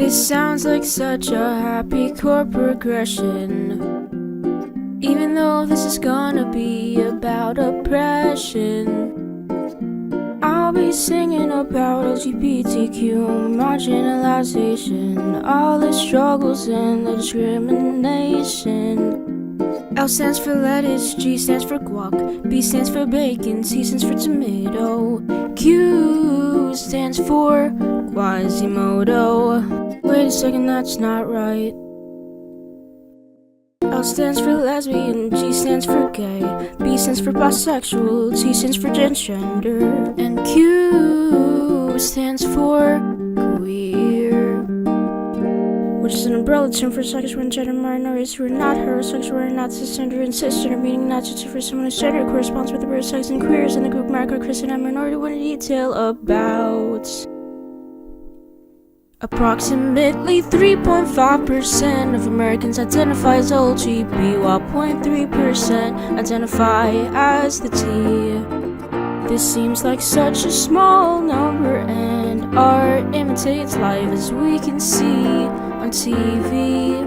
This sounds like such a happy chord progression, even though this is gonna be about oppression. I'll be singing about LGBTQ, marginalization, all the struggles and the discrimination. L stands for lettuce, G stands for guac, B stands for bacon, T stands for tomato, Q stands for Quasimodo. Wait a second, that's not right. L stands for lesbian, G stands for gay, B stands for bisexual, T stands for transgender, and Q stands for queer, which is an umbrella term for sexual and gender minorities who are not heterosexual or not cisgender, and cisgender meaning not just for someone whose gender corresponds with the birth sex, and queers in the group marker Christian and minority when detail about. Approximately 3.5% of Americans identify as LGBT, while 0.3% identify as the T. This seems like such a small number, and art imitates life as we can see on TV.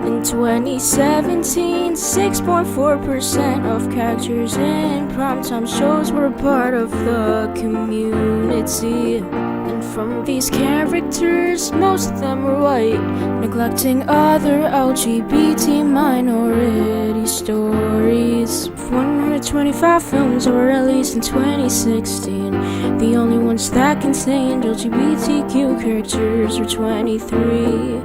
In 2017, 6.4% of characters in primetime shows were part of the community. And from these characters, most of them were white, neglecting other LGBT minority stories. 125 films were released in 2016. The only ones that contained LGBTQ characters were 23.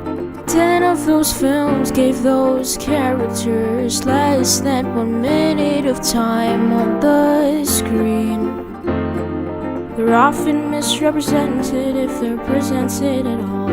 10 of those films gave those characters less than 1 minute of time on the screen. They're often misrepresented if they're presented at all,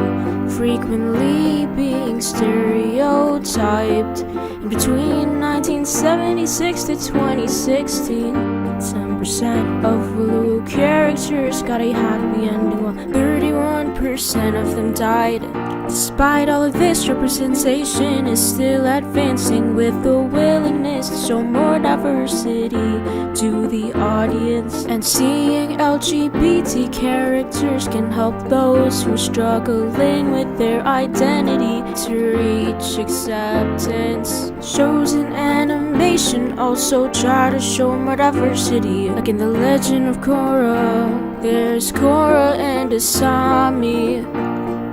frequently being stereotyped. In between 1976 to 2016, 10% of blue characters got a happy ending, while 31% of them died. Despite all of this, representation is still advancing, with the willingness to show more diversity to the audience. And seeing LGBT characters can help those who are struggling with their identity to reach acceptance. Shows in animation also try to show more diversity, like in The Legend of Korra, there's Korra and Asami.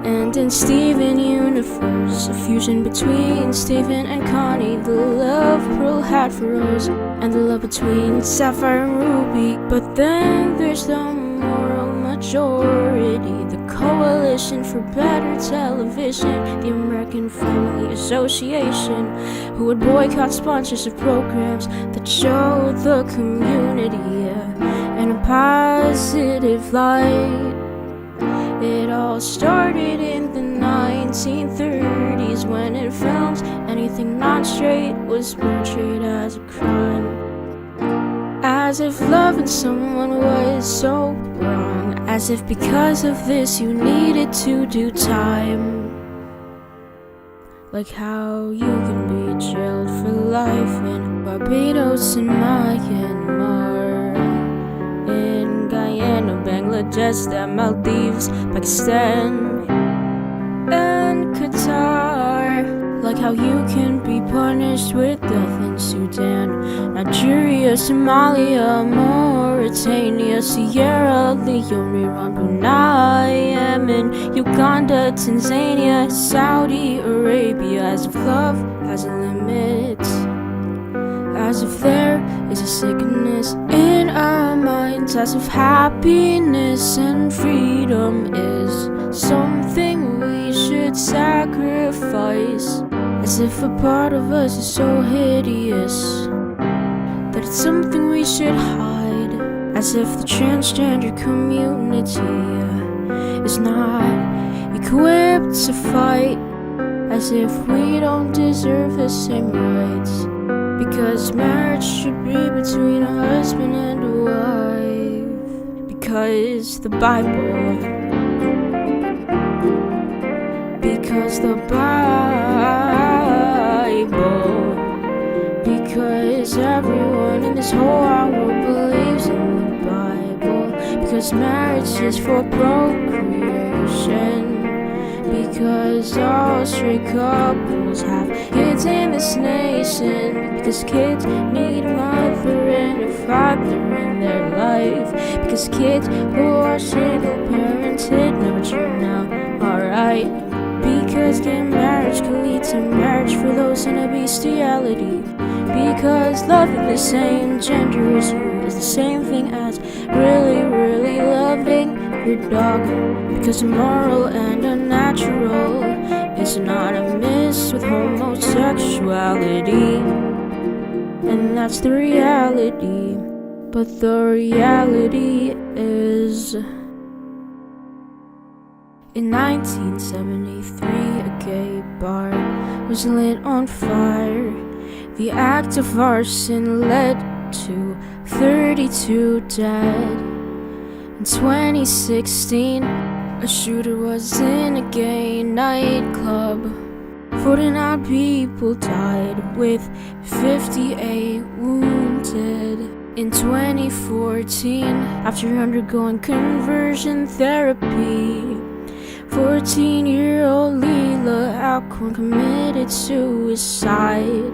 And in Steven Universe, a fusion between Steven and Connie, the love Pearl had for Rose, and the love between Sapphire and Ruby. But then there's the moral majority, the Coalition for Better Television, the American Family Association, who would boycott sponsorship programs that show the community in a positive light. It all started in the 1930s, when in films anything non-straight was portrayed as a crime, as if loving someone was so wrong, as if because of this you needed to do time. Like how you can be jailed for life in Barbados and Myanmar, in Guyana, Bangladesh, the Maldives, Pakistan, and Qatar. Like how you can be punished with death in Sudan, Nigeria, Somalia, Mauritania, Sierra Leone, Iran, Brunei, Yemen, Uganda, Tanzania, Saudi Arabia. As if love has a limit, as if there is a sickness in our minds, as if happiness and freedom is something we should sacrifice, as if a part of us is so hideous that it's something we should hide, as if the transgender community is not equipped to fight, as if we don't deserve the same rights, because marriage should be between a husband and a wife, because the Bible, because the Bible, because everyone in this whole world believes in the Bible, because marriage is for procreation. Because all straight couples have kids in this nation. Because kids need a mother and a father in their life. Because kids who are single parented never turn out alright. Because gay marriage could lead to marriage for those in a bestiality. Because loving the same gender as you is the same thing as really, really loving your dog. Because immoral and unnatural is synonymous with homosexuality. And that's the reality. But the reality is, in 1973, a gay bar was lit on fire. The act of arson led to 32 dead. In 2016, a shooter was in a gay nightclub. 49 people died with 58 wounded. In 2014, after undergoing conversion therapy, 14-year-old Leela Alcorn committed suicide.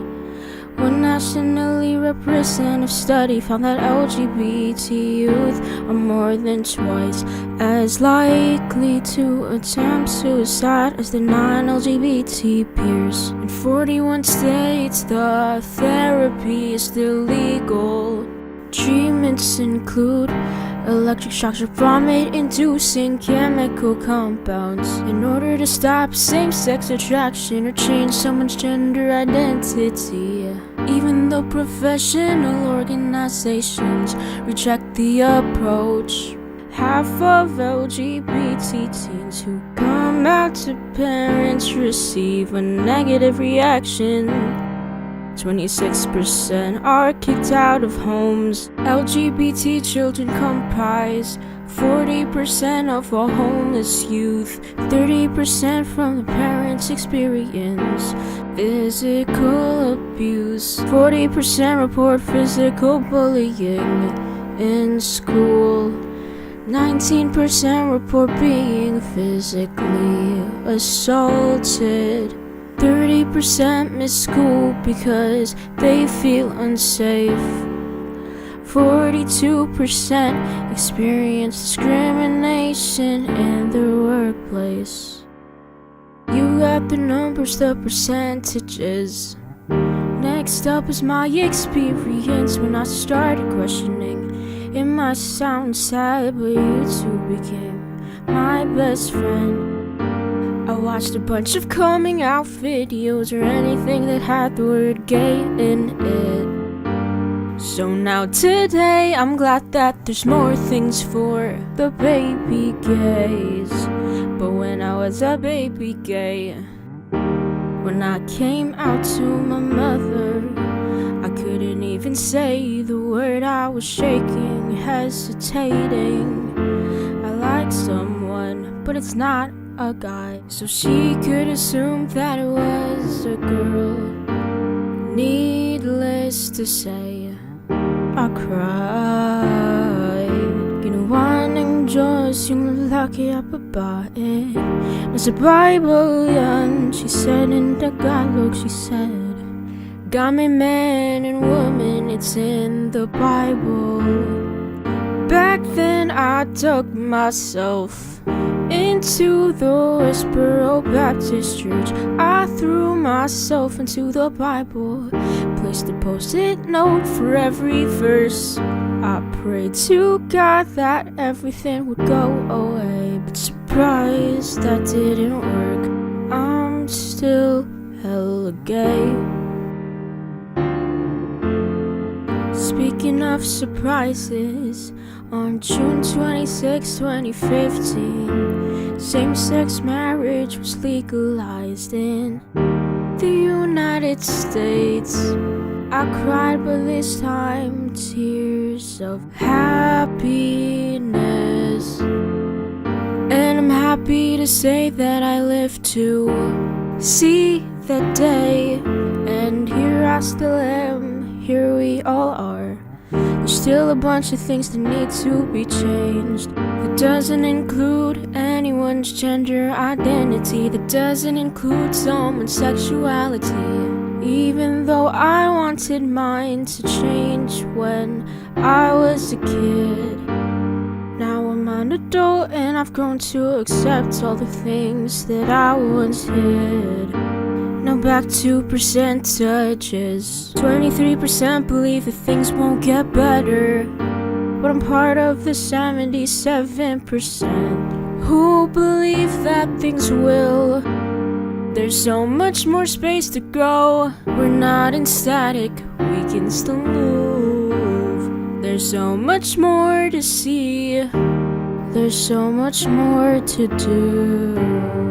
One nationally representative study found that LGBT youth are more than twice as likely to attempt suicide as their non-LGBT peers. In 41 states, the therapy is still legal. Treatments include electric shocks or vomit-inducing chemical compounds in order to stop same-sex attraction or change someone's gender identity. Even though professional organizations reject the approach, half of LGBT teens who come out to parents receive a negative reaction. 26% are kicked out of homes. LGBT children comprise 40% of all homeless youth. 30% from the parents experience physical abuse. 40% report physical bullying in school. 19% report being physically assaulted. 30% miss school because they feel unsafe. 42% experience discrimination in their workplace. You got the numbers, the percentages. Next up is my experience when I started questioning. It might sound sad, but you two became my best friend. I watched a bunch of coming out videos or anything that had the word gay in it. So now today I'm glad that there's more things for the baby gays. But when I was a baby gay, when I came out to my mother, I couldn't even say the word. I was shaking, hesitating. I like someone, but it's not a guy, so she could assume that it was a girl. Needless to say, I cried. Ginawa ng Diyos yung lalaki at babae. Nasa Bible yan, she said in Tagalog, she said, God made man and woman, it's in the Bible. Back then I dug myself into the Westboro Baptist Church. I threw myself into the Bible, placed a post-it note for every verse. I prayed to God that everything would go away, but surprise, that didn't work. I'm still hella gay. Speaking of surprises, on June 26, 2015, same-sex marriage was legalized in the United States. I cried, but this time tears of happiness. And I'm happy to say that I lived to see that day. And here I still am, here we all are. There's still a bunch of things that need to be changed. That doesn't include anyone's gender identity. That doesn't include someone's sexuality. Even though I wanted mine to change when I was a kid. Now I'm an adult and I've grown to accept all the things that I once hid. Now back to percentages. 23% believe that things won't get better, but I'm part of the 77% who believe that things will. There's so much more space to grow. We're not in static, we can still move. There's so much more to see. There's so much more to do.